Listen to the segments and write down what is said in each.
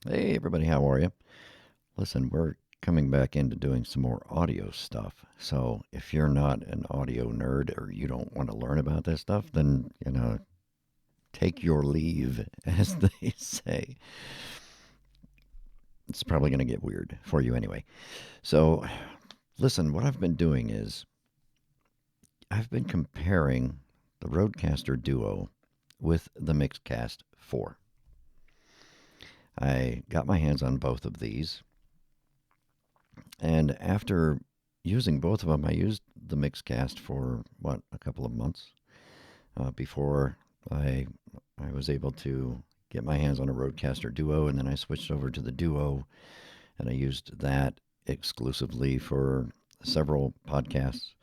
Hey, everybody, how are you? Listen, we're coming back into doing some more audio stuff. So if you're not an audio nerd or you don't want to learn about this stuff, then, take your leave, as they say. It's probably going to get weird for you anyway. So, listen, what I've been doing is I've been comparing the Rodecaster Duo with the Mixcast 4. I got my hands on both of these. And after using both of them, I used the Mixcast for a couple of months before I I was able to get my hands on a Rodecaster Duo, and then I switched over to the Duo, and I used that exclusively for several podcasts.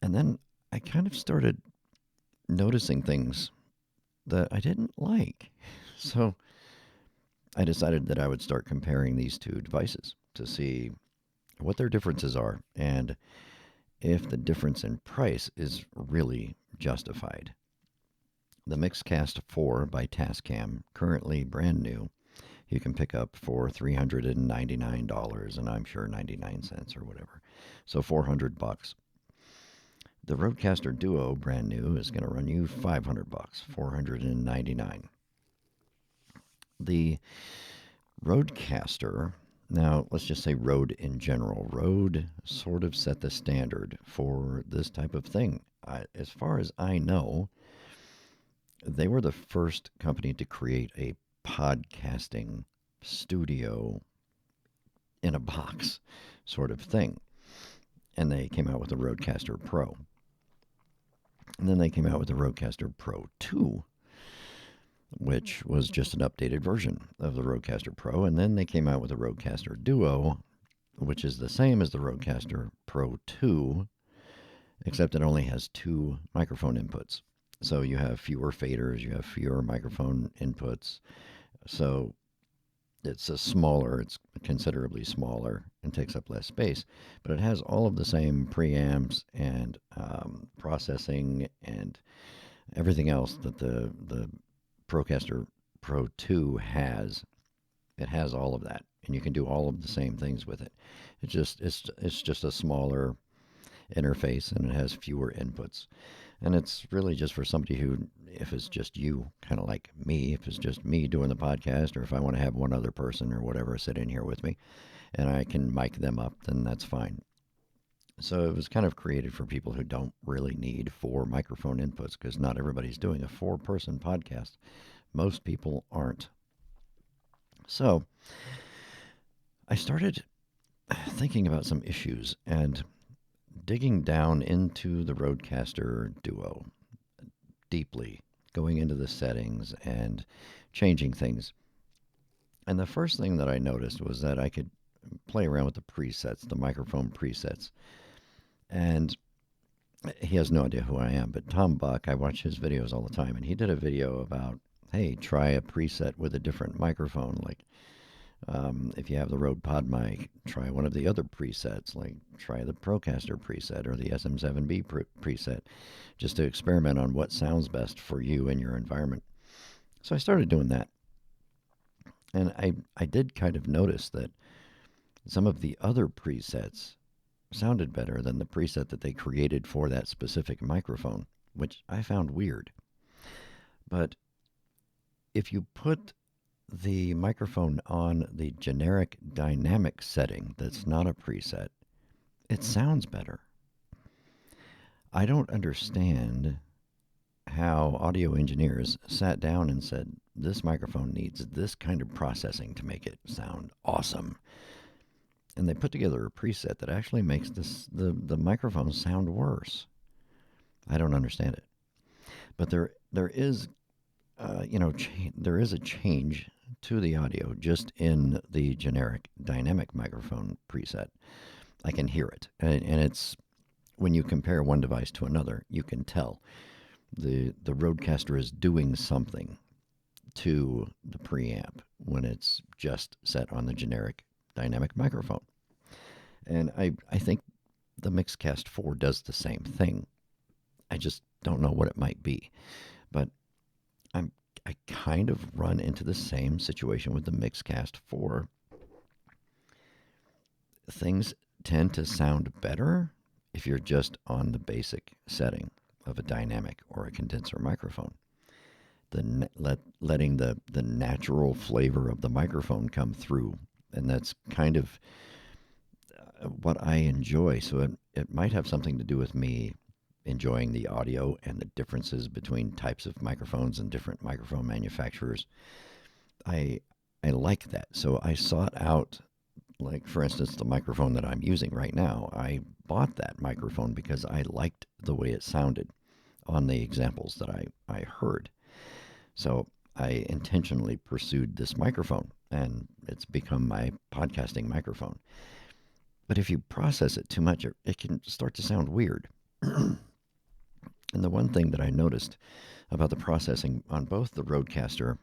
And then I kind of started noticing things that I didn't like. So I decided that I would start comparing these two devices to see what their differences are and if the difference in price is really justified. The Mixcast 4 by Tascam, currently brand new, you can pick up for $399 and I'm sure 99 cents or whatever. So $400. The Rodecaster Duo, brand new, is going to run you $500, $499. The Rodecaster, now let's just say Rode in general. Rode sort of set the standard for this type of thing. As far as I know, they were the first company to create a podcasting studio in a box sort of thing. And they came out with the Rodecaster Pro. And then they came out with the Rodecaster Pro 2, which was just an updated version of the Rodecaster Pro. And then they came out with the Rodecaster Duo, which is the same as the Rodecaster Pro 2, except it only has two microphone inputs. So you have fewer faders, you have fewer microphone inputs. So it's considerably smaller and takes up less space, but it has all of the same preamps and processing and everything else that the Procaster Pro 2 has. It has all of that, and you can do all of the same things with it. It's just a smaller interface, and it has fewer inputs. And it's really just for somebody who, if it's just you, kind of like me, if it's just me doing the podcast, or if I want to have one other person or whatever sit in here with me and I can mic them up, then that's fine. So it was kind of created for people who don't really need four microphone inputs because not everybody's doing a four-person podcast. Most people aren't. So I started thinking about some issues and digging down into the Rodecaster Duo deeply, going into the settings and changing things. And the first thing that I noticed was that I could play around with the presets, the microphone presets. And he has no idea who I am, but Tom Buck, I watch his videos all the time, and he did a video about, hey, try a preset with a different microphone. Like if you have the Rode Pod mic, try one of the other presets, like try the Procaster preset or the SM7B preset, just to experiment on what sounds best for you and your environment. So I started doing that. And I did kind of notice that some of the other presets sounded better than the preset that they created for that specific microphone, which I found weird. But if you put the microphone on the generic dynamic setting that's not a preset, it sounds better. I don't understand how audio engineers sat down and said, this microphone needs this kind of processing to make it sound awesome. And they put together a preset that actually makes the microphone sound worse. I don't understand it. But there is there is a change to the audio just in the generic dynamic microphone preset. I can hear it, and it's when you compare one device to another, you can tell the Rodecaster is doing something to the preamp when it's just set on the generic dynamic microphone. And I think the Mixcast 4 does the same thing. I just don't know what it might be. But I kind of run into the same situation with the Mixcast 4. Things tend to sound better if you're just on the basic setting of a dynamic or a condenser microphone. Letting the natural flavor of the microphone come through. And that's kind of what I enjoy. So it might have something to do with me enjoying the audio and the differences between types of microphones and different microphone manufacturers. I like that. So I sought out, like, for instance, the microphone that I'm using right now. I bought that microphone because I liked the way it sounded on the examples that I heard. So I intentionally pursued this microphone, and it's become my podcasting microphone. But if you process it too much, it can start to sound weird. And the one thing that I noticed about the processing on both the Rodecaster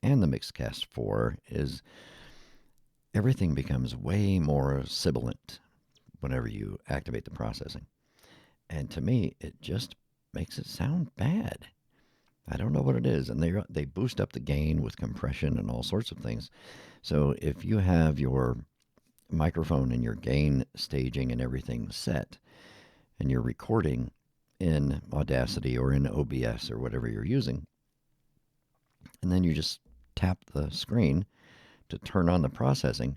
and the Mixcast 4 is everything becomes way more sibilant whenever you activate the processing. And to me, it just makes it sound bad. I don't know what it is. And they boost up the gain with compression and all sorts of things. So if you have your microphone and your gain staging and everything set, and you're recording in Audacity or in OBS or whatever you're using, and then you just tap the screen to turn on the processing,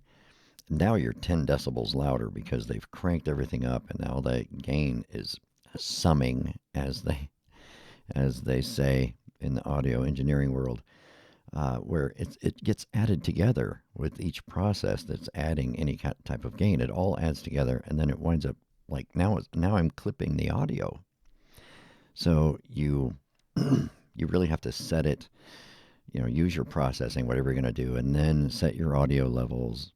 now you're 10 decibels louder because they've cranked everything up, and now the gain is summing, as they say in the audio engineering world, where it gets added together with each process that's adding any type of gain. It all adds together, and then it winds up like now I'm clipping the audio. So you you really have to set it, use your processing, whatever you're going to do, and then set your audio levels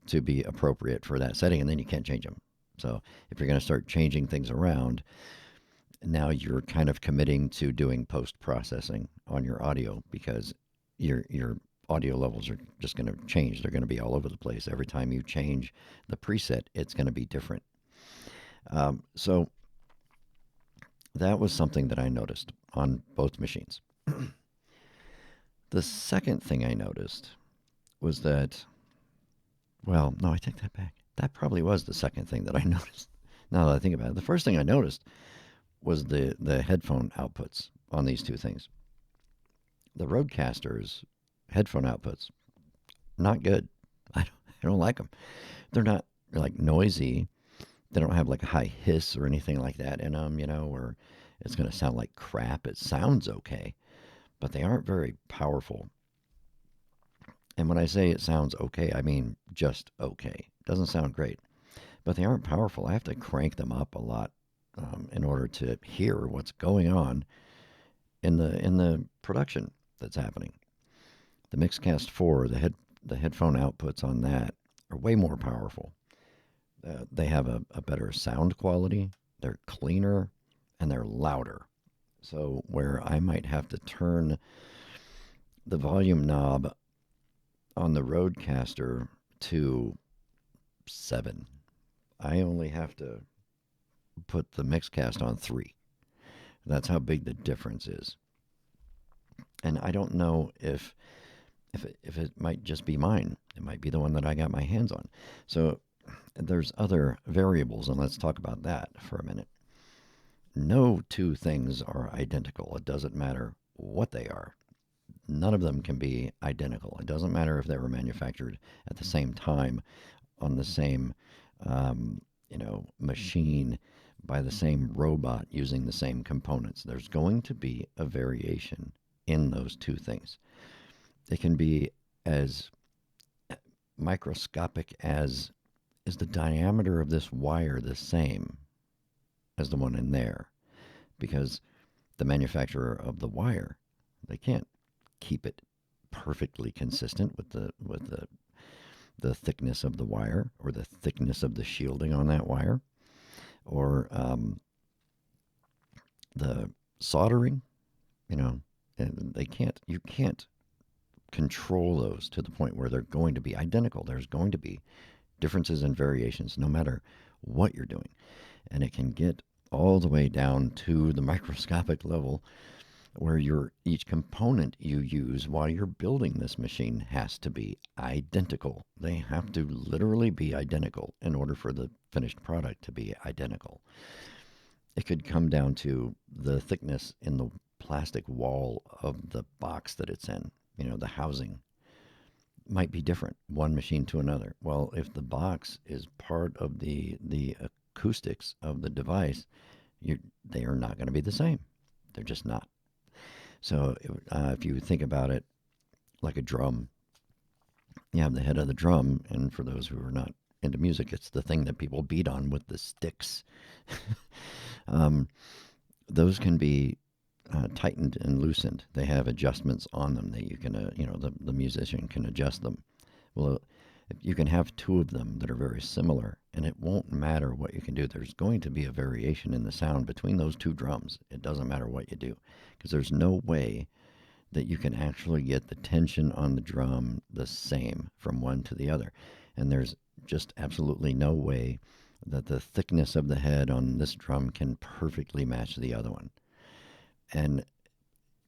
to be appropriate for that setting, and then you can't change them. So if you're going to start changing things around, now you're kind of committing to doing post-processing on your audio, because your audio levels are just going to change. They're going to be all over the place. Every time you change the preset, it's going to be different. So that was something that I noticed on both machines. The second thing I noticed was that, well, no, I take that back. That probably was the second thing that I noticed. Now that I think about it, the first thing I noticed was the headphone outputs on these two things. The Rodecaster's headphone outputs, not good. I don't like them. They're not like noisy. They don't have like a high hiss or anything like that in them, where it's going to sound like crap. It sounds okay, but they aren't very powerful. And when I say it sounds okay, I mean just okay. It doesn't sound great, but they aren't powerful. I have to crank them up a lot in order to hear what's going on in the production that's happening. The Mixcast 4, the headphone outputs on that are way more powerful. They have a better sound quality. They're cleaner, and they're louder. So where I might have to turn the volume knob on the Rodecaster to 7, I only have to put the Mixcast on 3. That's how big the difference is. And I don't know if it might just be mine. It might be the one that I got my hands on. So there's other variables, and let's talk about that for a minute. No two things are identical. It doesn't matter what they are. None of them can be identical. It doesn't matter if they were manufactured at the same time on the same machine by the same robot using the same components. There's going to be a variation in those two things. It can be as microscopic as, is the diameter of this wire the same as the one in there? Because the manufacturer of the wire, they can't keep it perfectly consistent with the thickness of the wire, or the thickness of the shielding on that wire, or the soldering. And you can't control those to the point where they're going to be identical. There's going to be differences and variations no matter what you're doing. And it can get all the way down to the microscopic level where each component you use while you're building this machine has to be identical. They have to literally be identical in order for the finished product to be identical. It could come down to the thickness in the plastic wall of the box that it's in. The housing might be different one machine to another. Well, if the box is part of the acoustics of the device, they are not going to be the same. They're just not. So if you think about it like a drum, you have the head of the drum, and for those who are not into music, it's the thing that people beat on with the sticks. Those can be tightened and loosened. They have adjustments on them that you can, the musician can adjust them. Well, you can have two of them that are very similar, and it won't matter what you can do. There's going to be a variation in the sound between those two drums. It doesn't matter what you do, because there's no way that you can actually get the tension on the drum the same from one to the other. And there's just absolutely no way that the thickness of the head on this drum can perfectly match the other one. And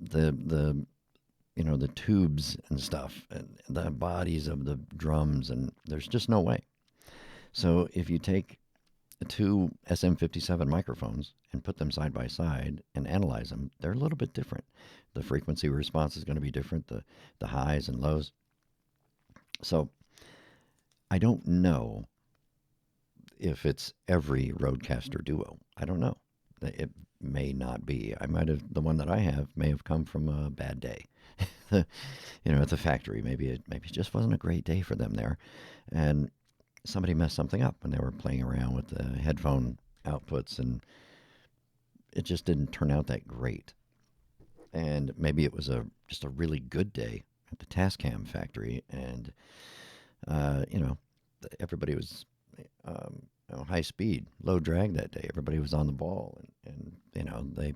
the tubes and stuff, and the bodies of the drums, and there's just no way. So if you take two SM57 microphones and put them side by side and analyze them, they're a little bit different. The frequency response is going to be different, the highs and lows. So I don't know if it's every Rodecaster Duo. I don't know. It may not be. The one that I have may have come from a bad day. At the factory. Maybe it just wasn't a great day for them there. And somebody messed something up when they were playing around with the headphone outputs, and it just didn't turn out that great. And maybe it was just a really good day at the Tascam factory, and everybody was high speed, low drag that day. Everybody was on the ball, and they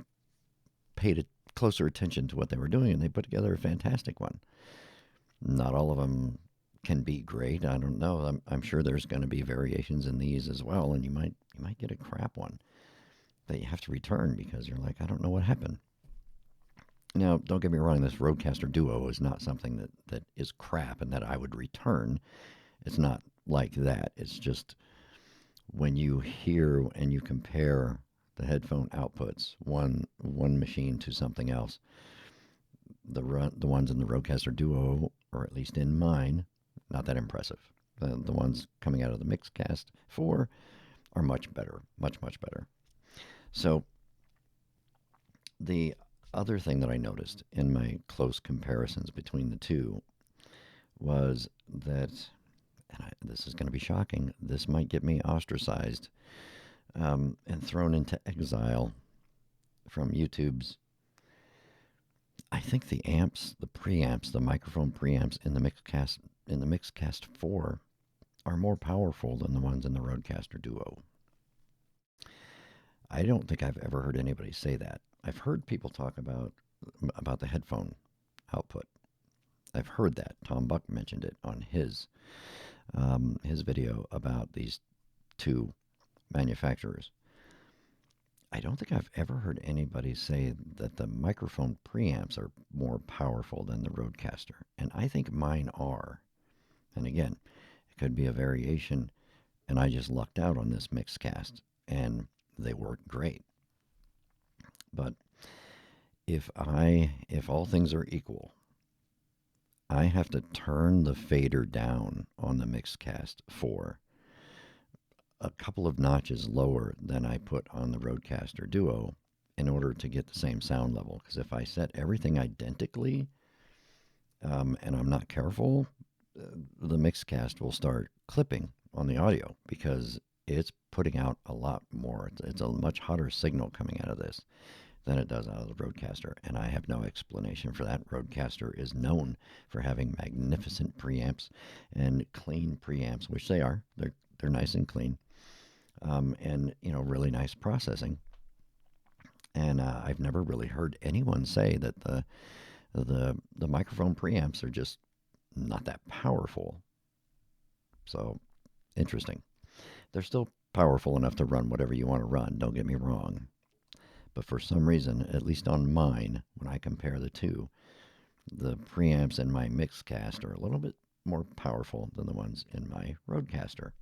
paid closer attention to what they were doing, and they put together a fantastic one. Not all of them can be great. I don't know. I'm sure there's going to be variations in these as well, and you might get a crap one that you have to return because you're like, I don't know what happened. Now, don't get me wrong, this Rodecaster Duo is not something that is crap and that I would return. It's not like that. It's just when you hear and you compare the headphone outputs, one machine to something else, the ones in the Rodecaster Duo, or at least in mine, not that impressive. The ones coming out of the Mixcast 4 are much better, much better. So the other thing that I noticed in my close comparisons between the two was that, and this is going to be shocking, this might get me ostracized and thrown into exile from YouTube's. I think the amps, the preamps, the microphone preamps in the Mixcast 4 are more powerful than the ones in the Rodecaster Duo. I don't think I've ever heard anybody say that. I've heard people talk about the headphone output. I've heard that. Tom Buck mentioned it on his video about these two manufacturers. I don't think I've ever heard anybody say that the microphone preamps are more powerful than the Rodecaster, and I think mine are. And again, it could be a variation, and I just lucked out on this Mixcast, and they worked great. But if all things are equal, I have to turn the fader down on the Mixcast 4 a couple of notches lower than I put on the Rodecaster Duo in order to get the same sound level. Because if I set everything identically and I'm not careful, the Mixcast will start clipping on the audio because it's putting out a lot more. It's a much hotter signal coming out of this than it does out of the Rodecaster, and I have no explanation for that. Rodecaster is known for having magnificent preamps and clean preamps, which they are. They're nice and clean, and really nice processing. And I've never really heard anyone say that the microphone preamps are just not that powerful. So interesting. They're still powerful enough to run whatever you want to run. Don't get me wrong. But for some reason, at least on mine, when I compare the two, the preamps in my Mixcast are a little bit more powerful than the ones in my Rodecaster.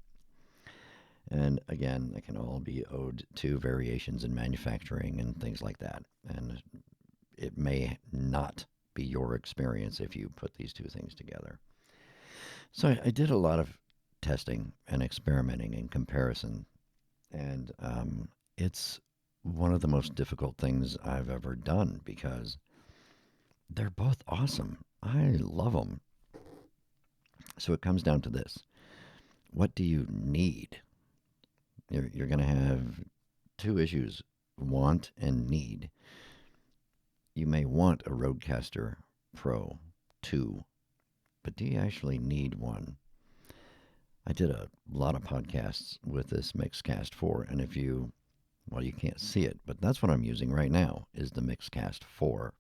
And again, it can all be owed to variations in manufacturing and things like that. And it may not be your experience if you put these two things together. So I did a lot of testing and experimenting and comparison. And it's one of the most difficult things I've ever done because they're both awesome. I love them. So it comes down to this. What do you need? You're going to have two issues, want and need. You may want a Rodecaster Pro 2, but do you actually need one? I did a lot of podcasts with this Mixcast 4, and if you, well, you can't see it, but that's what I'm using right now, is the Mixcast 4.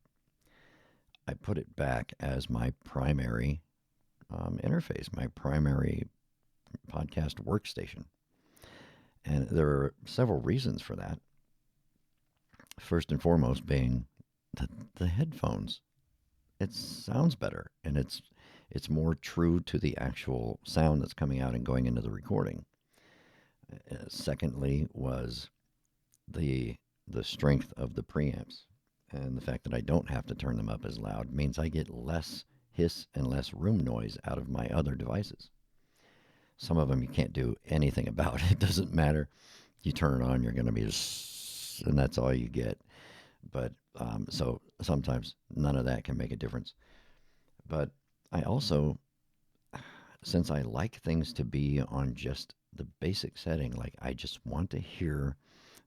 I put it back as my primary interface, my primary podcast workstation. And there are several reasons for that. First and foremost being the headphones. It sounds better, and it's more true to the actual sound that's coming out and going into the recording. Secondly was the strength of the preamps, and the fact that I don't have to turn them up as loud means I get less hiss and less room noise out of my other devices. Some of them you can't do anything about. It doesn't matter. You turn it on, you're going to be just, and that's all you get. But so sometimes none of that can make a difference. But I also, since I like things to be on just the basic setting, like I just want to hear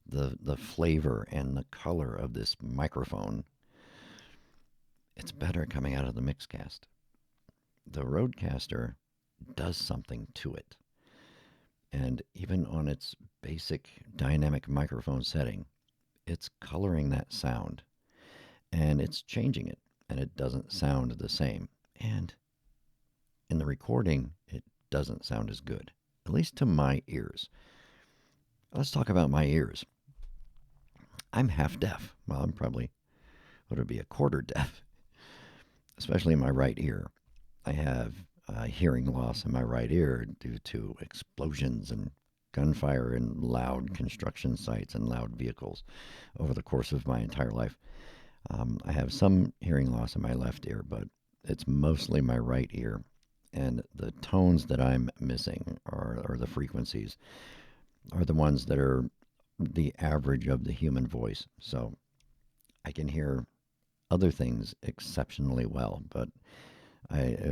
the flavor and the color of this microphone, it's better coming out of the Mixcast. The Rodecaster does something to it. And even on its basic dynamic microphone setting, it's coloring that sound. And it's changing it. And it doesn't sound the same. And in the recording, it doesn't sound as good, at least to my ears. Let's talk about my ears. I'm half deaf. Well, I'm probably, what would be, a quarter deaf, especially in my right ear. I have hearing loss in my right ear due to explosions and gunfire in loud construction sites and loud vehicles over the course of my entire life. I have some hearing loss in my left ear, but it's mostly my right ear. And the tones that I'm missing, or the frequencies, are the ones that are the average of the human voice. So I can hear other things exceptionally well, but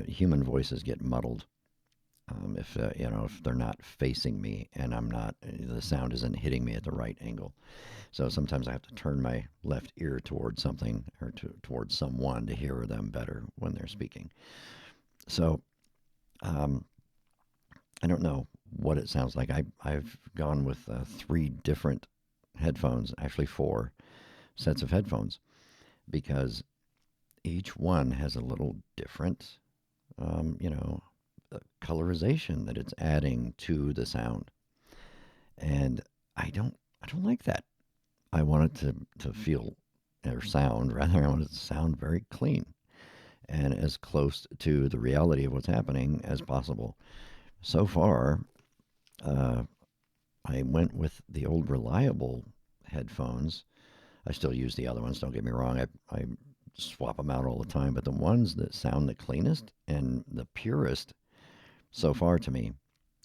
human voices get muddled if they're not facing me and the sound isn't hitting me at the right angle. So sometimes I have to turn my left ear towards something or towards someone to hear them better when they're speaking. So I don't know what it sounds like. I've gone with 3 different headphones, actually 4 sets of headphones, because each one has a little different, colorization that it's adding to the sound, and I don't like that. I want it to feel or sound rather. I want it to sound very clean and as close to the reality of what's happening as possible. So far, I went with the old reliable headphones. I still use the other ones, don't get me wrong. I swap them out all the time, but the ones that sound the cleanest and the purest so far to me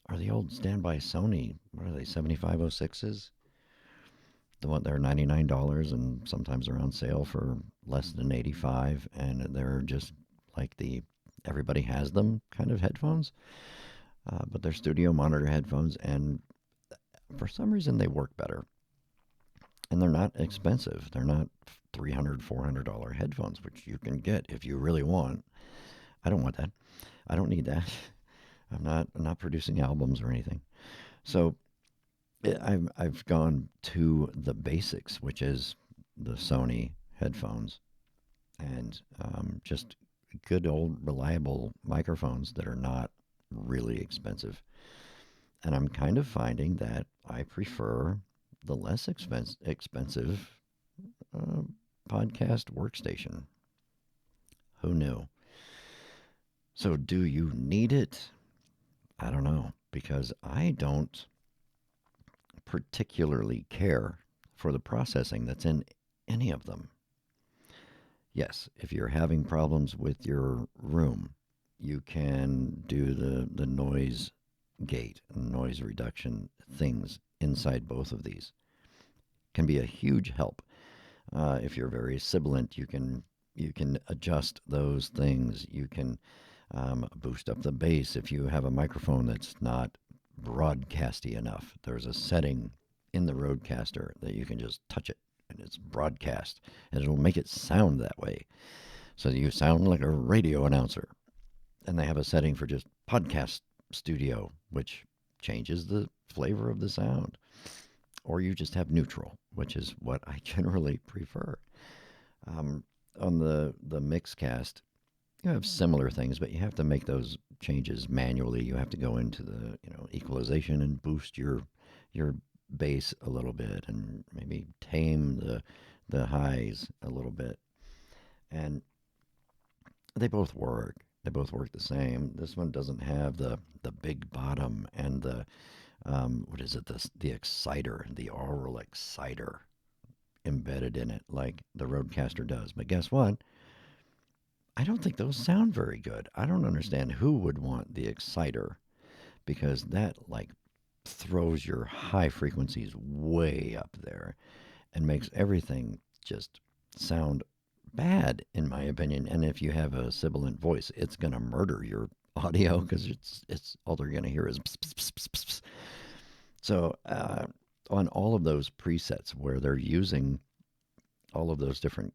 are the old standby Sony, what are they, 7506s? The one, they're $99 and sometimes they're on sale for less than $85, and they're just like the everybody has them kind of headphones. But they're studio monitor headphones, and for some reason they work better. And they're not expensive. They're not $300, $400 headphones, which you can get if you really want. I don't want that. I don't need that. I'm not producing albums or anything. So I've gone to the basics, which is the Sony headphones, and just good old reliable microphones that are not really expensive. And I'm kind of finding that I prefer the less expensive podcast workstation. Who knew? So, do you need it? I don't know, because I don't particularly care for the processing that's in any of them. Yes, if you're having problems with your room, you can do the noise gate, noise reduction things inside both of these. Can be a huge help. If you're very sibilant, you can adjust those things. You can boost up the bass if you have a microphone that's not broadcasty enough. There's a setting in the Rodecaster that you can just touch it and it's broadcast and it'll make it sound that way. So you sound like a radio announcer. And they have a setting for just podcast studio, which changes the flavor of the sound. Or you just have neutral, which is what I generally prefer. Um, on the Mixcast, you have similar things, but you have to make those changes manually. You have to go into the equalization and boost your bass a little bit, and maybe tame the highs a little bit. And they both work. They both work the same. This one doesn't have the big bottom and the what is it? The exciter, the aural exciter embedded in it, like the Rodecaster does. But guess what? I don't think those sound very good. I don't understand who would want the exciter because that like throws your high frequencies way up there and makes everything just sound bad in my opinion. And if you have a sibilant voice, it's going to murder your audio because it's all they're going to hear is pss, pss, pss, pss, pss. So on all of those presets where they're using all of those different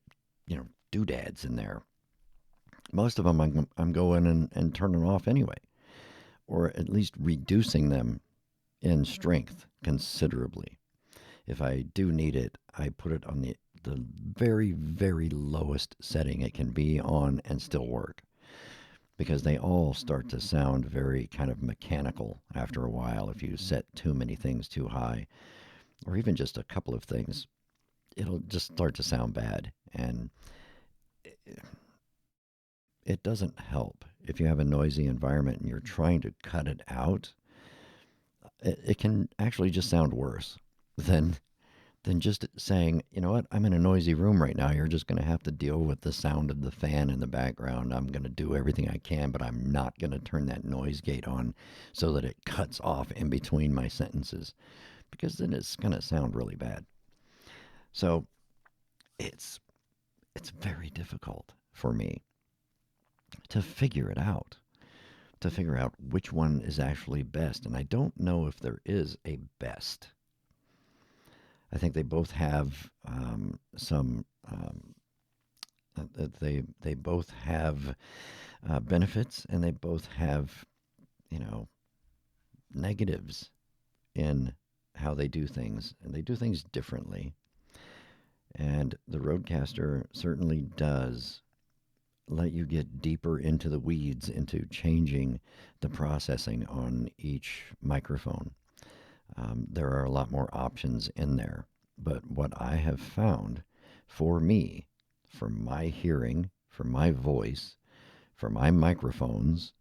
doodads in there, most of them I'm going and turning off anyway, or at least reducing them in strength considerably. If I do need it, I put it on the very, very lowest setting it can be on and still work. Because they all start to sound very kind of mechanical after a while if you set too many things too high, or even just a couple of things. It'll just start to sound bad. And it doesn't help if you have a noisy environment and you're trying to cut it out. It can actually just sound worse than just saying, you know what, I'm in a noisy room right now. You're just going to have to deal with the sound of the fan in the background. I'm going to do everything I can, but I'm not going to turn that noise gate on so that it cuts off in between my sentences, because then it's going to sound really bad. So it's very difficult for me to figure it out, to figure out which one is actually best. And I don't know if there is a best. I think they both have some. They both have benefits, and they both have, negatives in how they do things, and they do things differently. And the Rodecaster certainly does let you get deeper into the weeds, into changing the processing on each microphone. There are a lot more options in there. But what I have found for me, for my hearing, for my voice, for my microphones,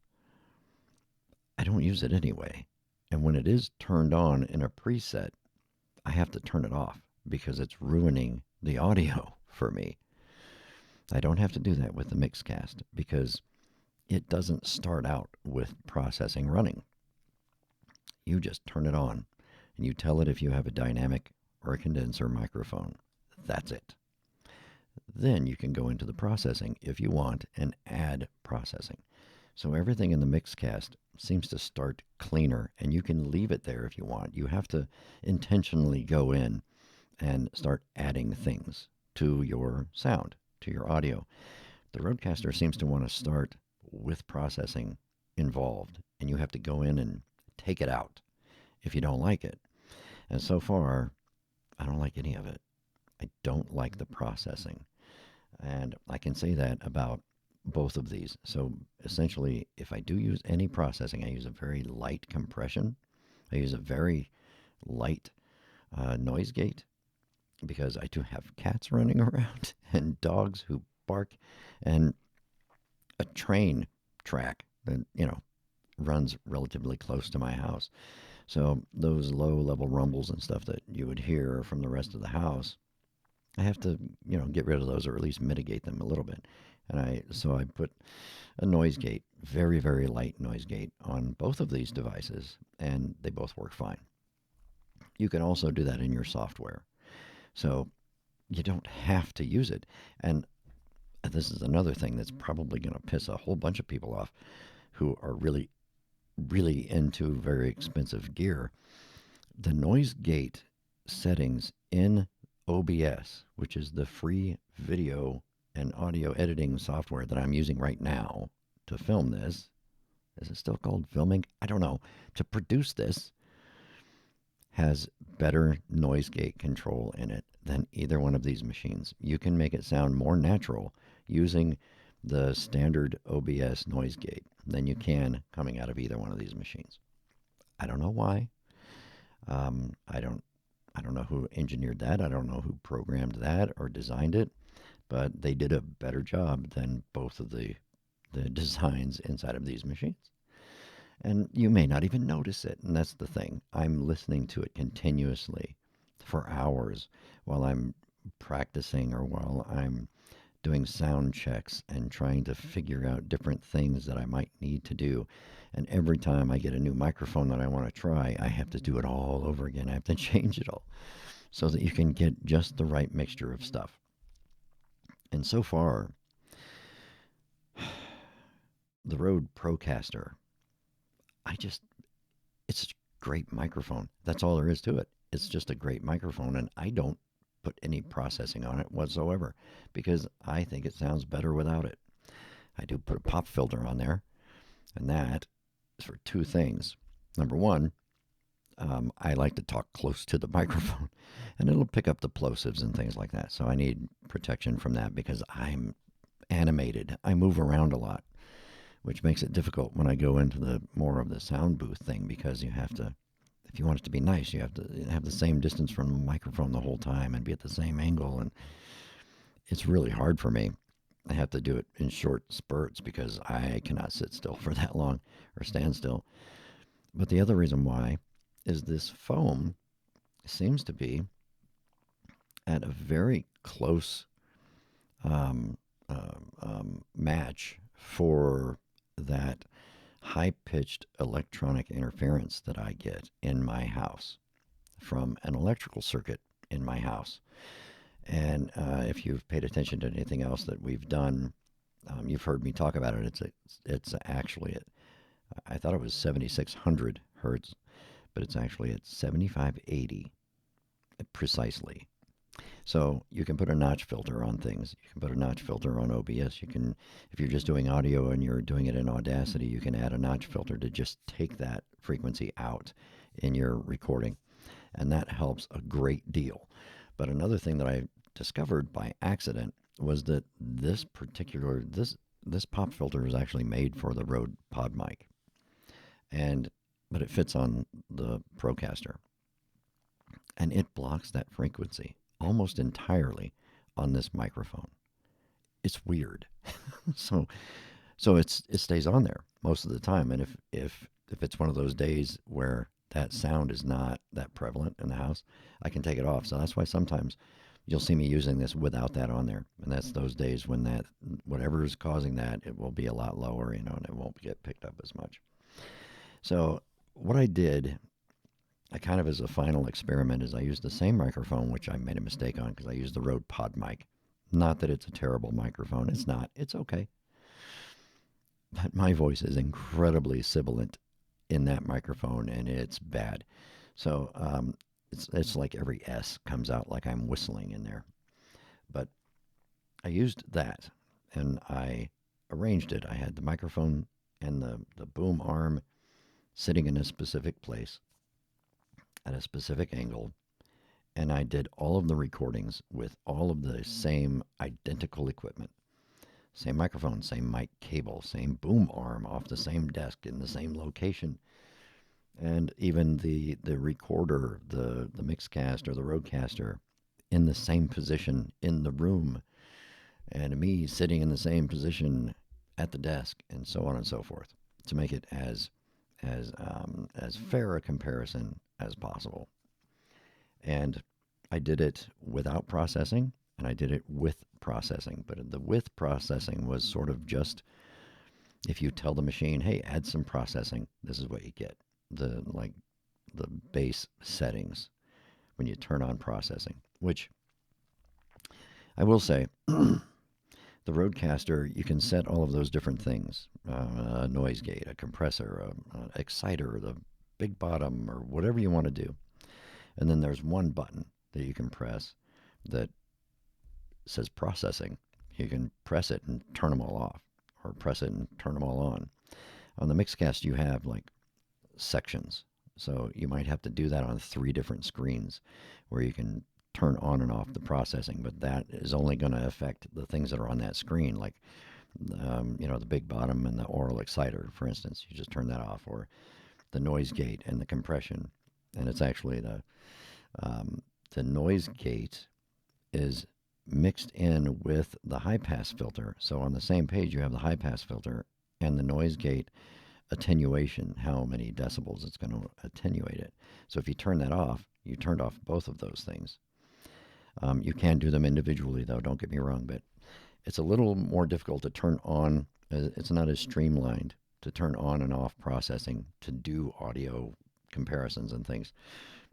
I don't use it anyway. And when it is turned on in a preset, I have to turn it off because it's ruining the audio for me. I don't have to do that with the Mixcast because it doesn't start out with processing running. You just turn it on and you tell it if you have a dynamic or a condenser microphone. That's it. Then you can go into the processing if you want and add processing. So everything in the Mixcast seems to start cleaner, and you can leave it there if you want. You have to intentionally go in and start adding things to your sound, to your audio. The Rodecaster seems to want to start with processing involved, and you have to go in and take it out if you don't like it. And so far, I don't like any of it. I don't like the processing. And I can say that about both of these. So essentially, if I do use any processing, I use a very light compression. I use a very light noise gate. because I do have cats running around and dogs who bark and a train track that, runs relatively close to my house. So those low level rumbles and stuff that you would hear from the rest of the house, I have to, get rid of those or at least mitigate them a little bit. And I put a noise gate, very, very light noise gate on both of these devices, and they both work fine. You can also do that in your software. So you don't have to use it. And this is another thing that's probably going to piss a whole bunch of people off who are really, really into very expensive gear. The noise gate settings in OBS, which is the free video and audio editing software that I'm using right now to film this. Is it still called filming? I don't know. To produce this, has better noise gate control in it than either one of these machines. You can make it sound more natural using the standard OBS noise gate than you can coming out of either one of these machines. I don't know why. I don't know who engineered that. I don't know who programmed that or designed it, but they did a better job than both of the designs inside of these machines. And you may not even notice it. And that's the thing. I'm listening to it continuously for hours while I'm practicing or while I'm doing sound checks and trying to figure out different things that I might need to do. And every time I get a new microphone that I want to try, I have to do it all over again. I have to change it all so that you can get just the right mixture of stuff. And so far, the Rodecaster, it's a great microphone. That's all there is to it. It's just a great microphone, and I don't put any processing on it whatsoever because I think it sounds better without it. I do put a pop filter on there, and that is for two things. Number one, I like to talk close to the microphone, and it'll pick up the plosives and things like that. So I need protection from that because I'm animated. I move around a lot, which makes it difficult when I go into the more of the sound booth thing because you have to, if you want it to be nice, you have to have the same distance from the microphone the whole time and be at the same angle. And it's really hard for me. I have to do it in short spurts because I cannot sit still for that long or stand still. But the other reason why is this foam seems to be at a very close match for that high-pitched electronic interference that I get in my house from an electrical circuit in my house. And if you've paid attention to anything else that we've done, you've heard me talk about it. It's actually I thought it was 7,600 hertz, but it's actually at 7,580 precisely. So you can put a notch filter on things. You can put a notch filter on OBS. You can, if you're just doing audio and you're doing it in Audacity, you can add a notch filter to just take that frequency out in your recording. And that helps a great deal. But another thing that I discovered by accident was that this pop filter is actually made for the Rode Pod mic. But it fits on the Procaster. And it blocks that frequency almost entirely on this microphone. It's weird. so it stays on there most of the time. And if it's one of those days where that sound is not that prevalent in the house, I can take it off. So that's why sometimes you'll see me using this without that on there. And that's those days when that whatever is causing that, it will be a lot lower, and it won't get picked up as much. So what I did, I kind of as a final experiment, is I used the same microphone, which I made a mistake on because I used the Rode Pod mic. Not that it's a terrible microphone. It's not. It's okay. But my voice is incredibly sibilant in that microphone, and it's bad. So it's like every S comes out like I'm whistling in there. But I used that, and I arranged it. I had the microphone and the boom arm sitting in a specific place at a specific angle, and I did all of the recordings with all of the same identical equipment. Same microphone, same mic cable, same boom arm off the same desk in the same location. And even the recorder, the Mixcast or the Rodecaster, in the same position in the room, and me sitting in the same position at the desk, and so on and so forth, to make it as fair a comparison as possible. And I did it without processing, and I did it with processing. But the with processing was sort of just, if you tell the machine, "Hey, add some processing," this is what you get. The base settings when you turn on processing, which I will say, the Rodecaster, you can set all of those different things: a noise gate, a compressor, an exciter, the big bottom, or whatever you want to do. And then there's one button that you can press that says processing. You can press it and turn them all off, or press it and turn them all on. On the Mixcast, you have like sections. So you might have to do that on 3 different screens where you can turn on and off the processing, but that is only going to affect the things that are on that screen, like the big bottom and the oral exciter, for instance. You just turn that off, or the noise gate and the compression. And it's actually the noise gate is mixed in with the high pass filter. So on the same page, you have the high pass filter and the noise gate attenuation, how many decibels it's going to attenuate it. So if you turn that off, you turned off both of those things. You can do them individually, though, don't get me wrong, but it's a little more difficult to turn on. It's not as streamlined to turn on and off processing to do audio comparisons and things.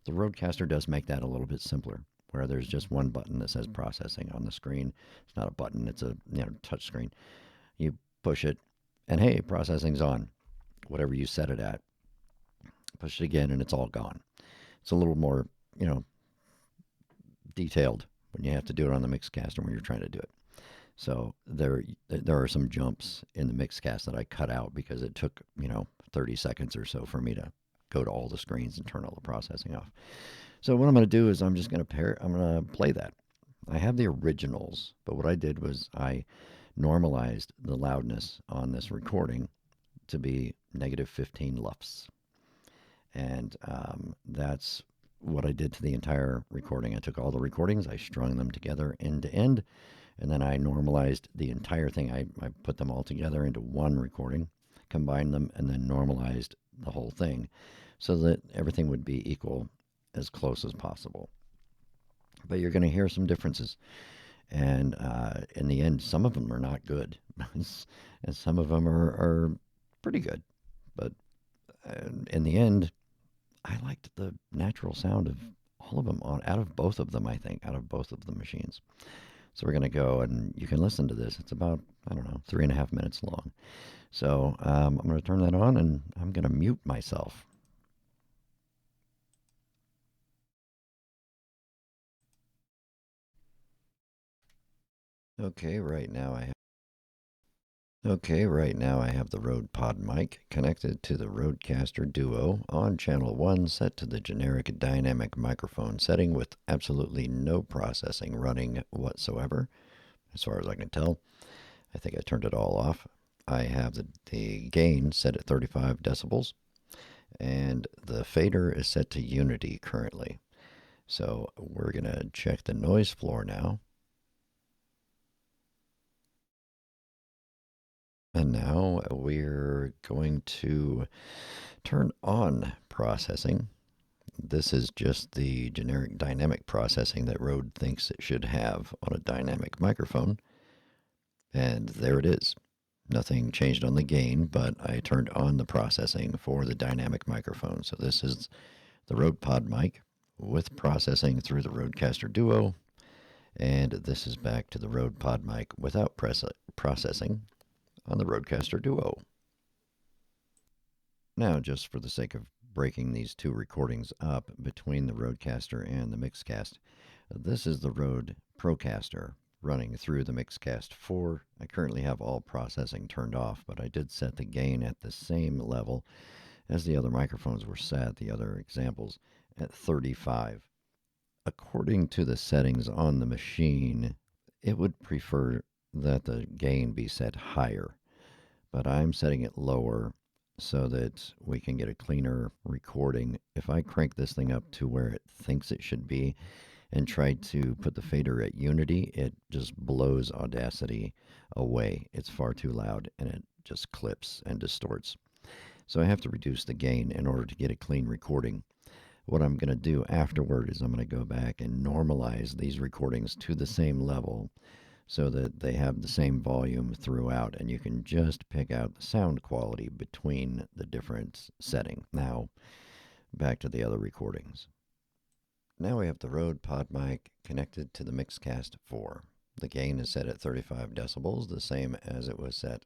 The Rodecaster does make that a little bit simpler, where there's just one button that says processing on the screen. It's not a button, it's a touch screen. You push it, and hey, processing's on. Whatever you set it at. Push it again, and it's all gone. It's a little more, detailed when you have to do it on the Mixcaster when you're trying to do it. So there are some jumps in the Mixcast that I cut out because it took 30 seconds or so for me to go to all the screens and turn all the processing off. So what I'm going to do is I'm going to play that. I have the originals, but what I did was I normalized the loudness on this recording to be negative 15 LUFS. And that's what I did to the entire recording. I took all the recordings, I strung them together end to end, and then I normalized the entire thing. I put them all together into one recording, combined them, and then normalized the whole thing so that everything would be equal as close as possible. But you're going to hear some differences. And in the end, some of them are not good. And some of them are pretty good. But in the end, I liked the natural sound of all of them, out of both of them, I think, out of both of the machines. So we're going to go, and you can listen to this. It's about, 3.5 minutes long. So I'm going to turn that on, and I'm going to mute myself. Okay, right now I have the Rode Pod mic connected to the Rodecaster Duo on channel 1, set to the generic dynamic microphone setting with absolutely no processing running whatsoever, as far as I can tell. I think I turned it all off. I have the gain set at 35 decibels, and the fader is set to unity currently. So we're going to check the noise floor now. And now we're going to turn on processing. This is just the generic dynamic processing that Rode thinks it should have on a dynamic microphone. And there it is. Nothing changed on the gain, but I turned on the processing for the dynamic microphone. So this is the Rode Pod mic with processing through the Rodecaster Duo. And this is back to the Rode Pod mic without processing on the Rodecaster Duo. Now, just for the sake of breaking these two recordings up between the Rodecaster and the Mixcast, this is the Rode Procaster running through the Mixcast 4. I currently have all processing turned off, but I did set the gain at the same level as the other microphones were set, the other examples, at 35. According to the settings on the machine, it would prefer that the gain be set higher, but I'm setting it lower so that we can get a cleaner recording. If I crank this thing up to where it thinks it should be, and try to put the fader at unity, it just blows Audacity away. It's far too loud and it just clips and distorts. So I have to reduce the gain in order to get a clean recording. What I'm going to do afterward is I'm going to go back and normalize these recordings to the same level so that they have the same volume throughout, and you can just pick out the sound quality between the different settings. Now, back to the other recordings. Now we have the Rode PodMic connected to the Mixcast 4. The gain is set at 35 decibels, the same as it was set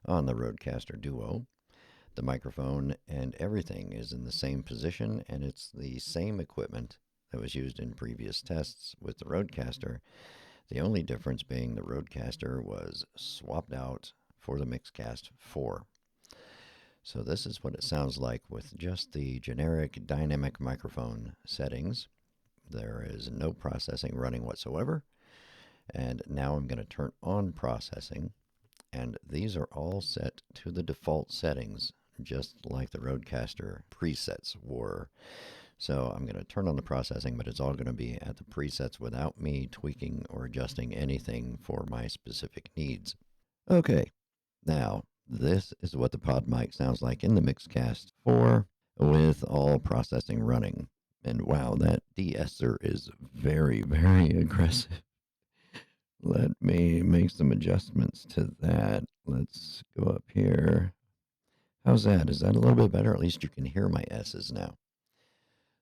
on the Rodecaster Duo. The microphone and everything is in the same position, and it's the same equipment that was used in previous tests with the Rodecaster. The only difference being the Rodecaster was swapped out for the Mixcast 4. So this is what it sounds like with just the generic dynamic microphone settings. There is no processing running whatsoever. And now I'm going to turn on processing. And these are all set to the default settings, just like the Rodecaster presets were. So I'm going to turn on the processing, but it's all going to be at the presets without me tweaking or adjusting anything for my specific needs. Okay, now this is what the PodMic sounds like in the Mixcast 4 with all processing running. And wow, that de-esser is very, very aggressive. Let me make some adjustments to that. Let's go up here. How's that? Is that a little bit better? At least you can hear my S's now.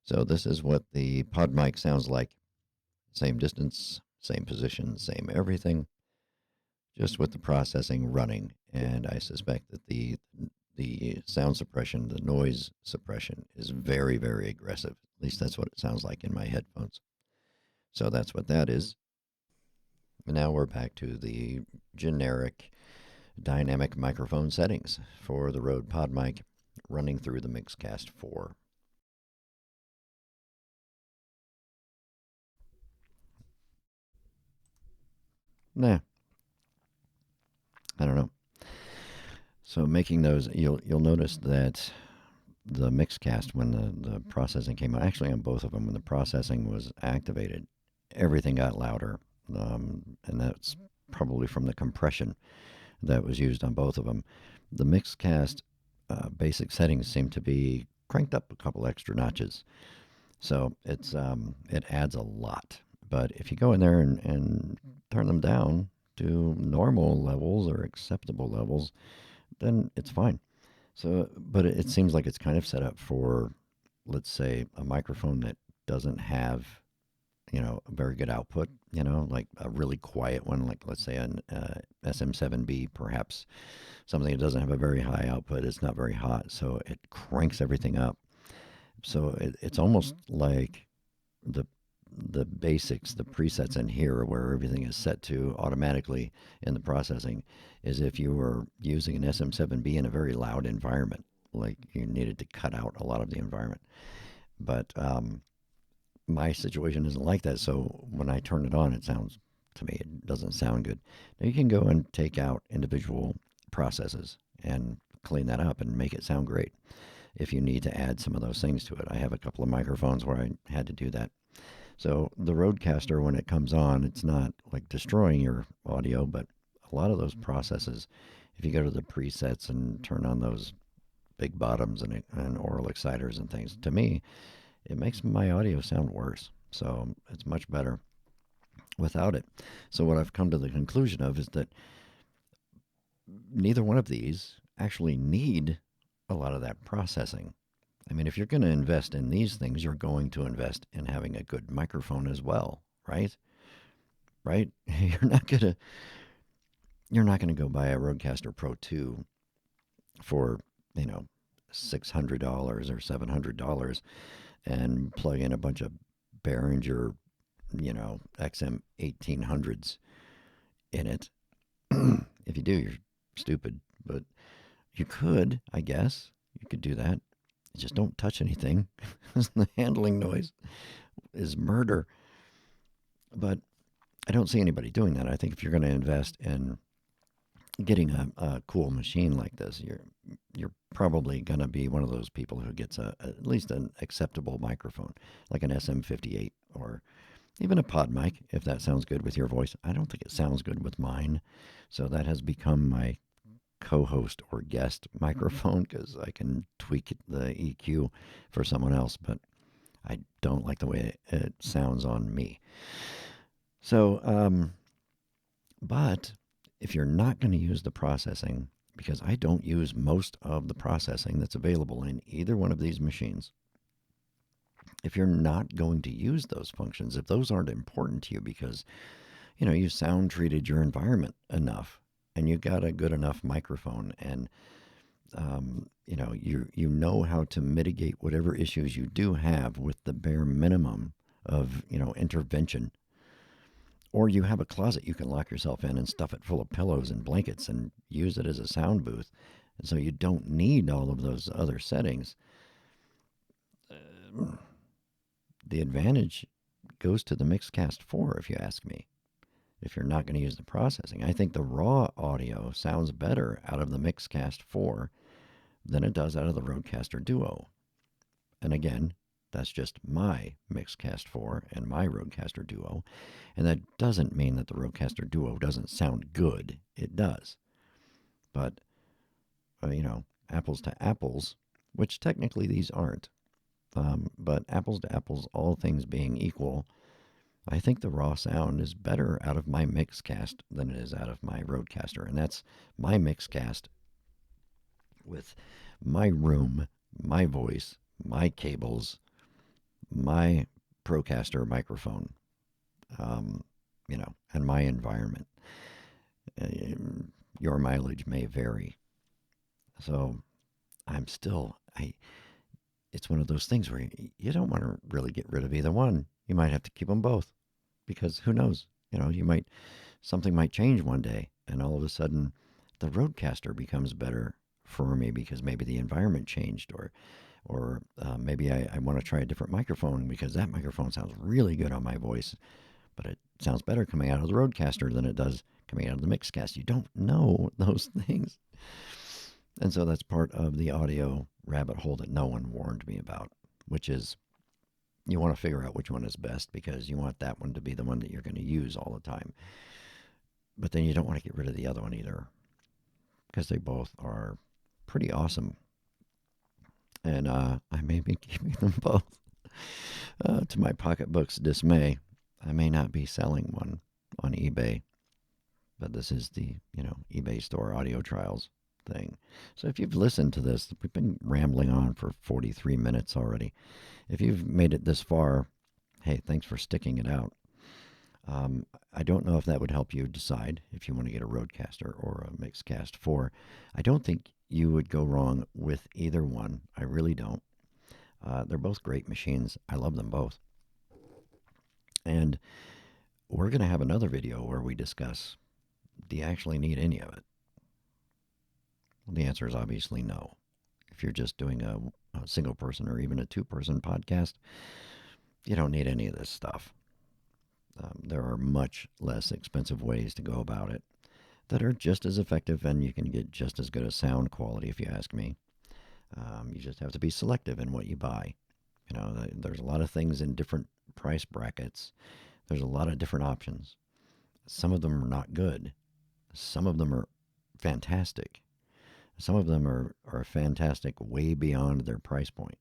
So this is what the PodMic sounds like. Same distance, same position, same everything, just with the processing running. And I suspect that the sound suppression, the noise suppression is very, very aggressive. At least that's what it sounds like in my headphones. So that's what that is. And now we're back to the generic dynamic microphone settings for the Rode PodMic running through the Mixcast 4. Nah, I don't know. So making those, you'll notice that the Mixcast, when the processing came out, actually on both of them, when the processing was activated, everything got louder, and that's probably from the compression that was used on both of them. The Mixcast basic settings seem to be cranked up a couple extra notches, so it adds a lot. But if you go in there and turn them down to normal levels or acceptable levels, then it's fine. So, but it seems like it's kind of set up for, let's say, a microphone that doesn't have, a very good output, like a really quiet one, like let's say an SM7B, perhaps something that doesn't have a very high output. It's not very hot, so it cranks everything up. So it's almost like the basics, the presets in here where everything is set to automatically in the processing, is if you were using an SM7B in a very loud environment, like you needed to cut out a lot of the environment. But my situation isn't like that. So when I turn it on, to me, it doesn't sound good. Now you can go and take out individual processes and clean that up and make it sound great if you need to add some of those things to it. I have a couple of microphones where I had to do that. So the Rodecaster, when it comes on, it's not like destroying your audio, but a lot of those processes, if you go to the presets and turn on those big bottoms and oral exciters and things, to me, it makes my audio sound worse. So it's much better without it. So what I've come to the conclusion of is that neither one of these actually need a lot of that processing. I mean, if you're going to invest in these things, you're going to invest in having a good microphone as well, right? Right? You're not gonna go buy a Rodecaster Pro 2 for, $600 or $700 and plug in a bunch of Behringer, XM 1800s in it. If you do, you're stupid. But you could, I guess. You could do that. Just don't touch anything. The handling noise is murder. But I don't see anybody doing that. I think if you're going to invest in getting a cool machine like this, you're probably going to be one of those people who gets at least an acceptable microphone, like an SM58 or Even a pod mic, if that sounds good with your voice. I don't think it sounds good with mine. So that has become my co-host or guest microphone because I can tweak the EQ for someone else, but I don't like the way it sounds on me. So, but if you're not going to use the processing, because I don't use most of the processing that's available in either one of these machines, if you're not going to use those functions, if those aren't important to you because, you sound treated your environment enough and you got a good enough microphone and, you know how to mitigate whatever issues you do have with the bare minimum of, intervention. Or you have a closet you can lock yourself in and stuff it full of pillows and blankets and use it as a sound booth. And so you don't need all of those other settings. The advantage goes to the Mixcast 4, if you ask me, if you're not going to use the processing. I think the raw audio sounds better out of the Mixcast 4 than it does out of the Rodecaster Duo. And again, that's just my Mixcast 4 and my Rodecaster Duo. And that doesn't mean that the Rodecaster Duo doesn't sound good. It does. But, apples to apples, which technically these aren't. But apples to apples, all things being equal, I think the raw sound is better out of my Mixcast than it is out of my Rodecaster. And that's my Mixcast with my room, my voice, my cables, my Procaster microphone, and my environment. Your mileage may vary. So it's one of those things where you don't want to really get rid of either one. You might have to keep them both because who knows? Something might change one day and all of a sudden the Rodecaster becomes better for me because maybe the environment changed or maybe I want to try a different microphone because that microphone sounds really good on my voice, but it sounds better coming out of the Rodecaster than it does coming out of the Mixcast. You don't know those things. And so that's part of the audio rabbit hole that no one warned me about, which is you want to figure out which one is best because you want that one to be the one that you're going to use all the time. But then you don't want to get rid of the other one either because they both are pretty awesome. And I may be keeping them both. To my pocketbook's dismay, I may not be selling one on eBay. But this is the, eBay store audio trials thing. So if you've listened to this, we've been rambling on for 43 minutes already. If you've made it this far, hey, thanks for sticking it out. I don't know if that would help you decide if you want to get a Rodecaster or a Mixcast 4. I don't think you would go wrong with either one. I really don't. They're both great machines. I love them both. And we're going to have another video where we discuss, do you actually need any of it? Well, the answer is obviously no. If you're just doing a single person or even a two-person podcast, you don't need any of this stuff. There are much less expensive ways to go about it that are just as effective, and you can get just as good a sound quality if you ask me. You just have to be selective in what you buy. There's a lot of things in different price brackets. There's a lot of different options. Some of them are not good. Some of them are fantastic. Some of them are fantastic way beyond their price point.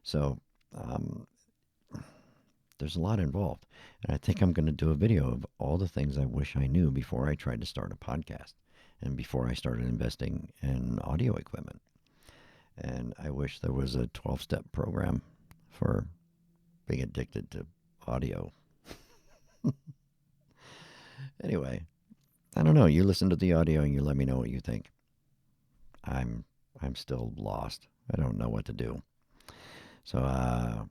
So there's a lot involved. And I think I'm going to do a video of all the things I wish I knew before I tried to start a podcast and before I started investing in audio equipment. And I wish there was a 12-step program for being addicted to audio. Anyway, I don't know. You listen to the audio and you let me know what you think. I'm still lost. I don't know what to do. So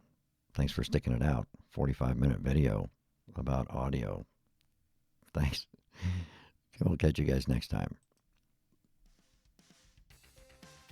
thanks for sticking it out. 45-minute video about audio. Thanks. We'll catch you guys next time.